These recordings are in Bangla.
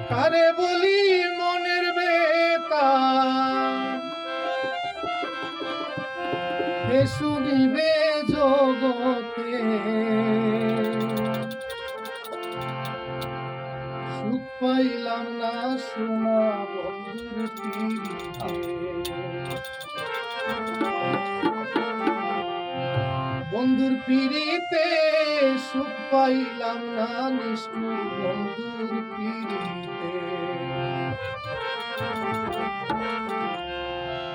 কারে বলি মনের বেতা হে শুনিবে জগতে সুখ পাইলাম না সোনা বন্ধুর পিড়িতে বন্ধুর পিড়িতে সুখ পাইলাম না নিষ্ঠুর বন্ধুর পিড়িতে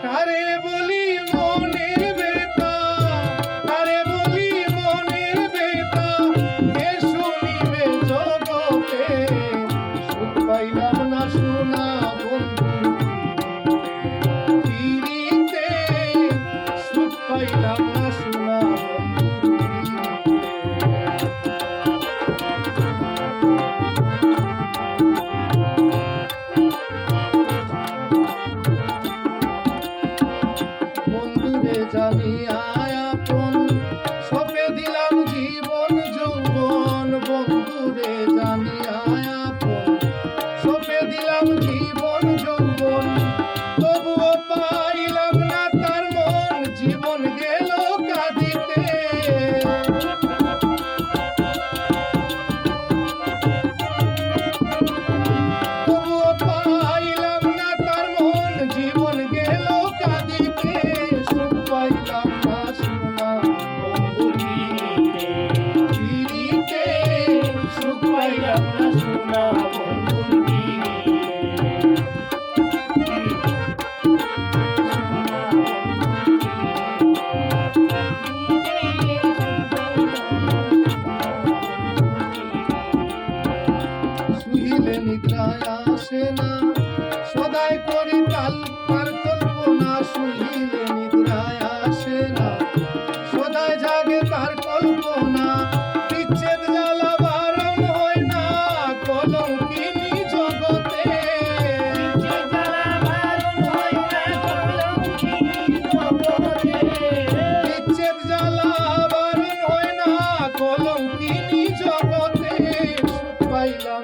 কারে বলি মনের বেতা কারে বলি মনের বেতা কে শুনিবে জগতে সুখ পাইলাম না সোনা বন্ধুর পিড়িতে সুখ পাইলাম না সোনা জানিয়া আপন সপে দিলাম জীবন যৌবন বন্ধুরে জানিয়া আপন সপে দিলাম জীবন যৌবন তবুও পাইলাম না তার মন জীবন গেল কাঁদিতে তবুও পাইলাম না তার মন জীবন গেল কাঁদিতে পাইলাম না সোনা পিড়িতে সুখ পাইলাম না সোনা বন্ধুর শুইলে নিদ্রায় আসে না সদাই করি তার কল্পনা শুইলে নিদ্রায় আসে না সদাই জাগে তার কল্পনা বিচ্ছেদ জ্বালা বারণ হয় না কলঙ্কিনী জগতে বিচ্ছেদ জ্বালা বারণ হয় না কলঙ্কিনী জগতে সুখ পাইলাম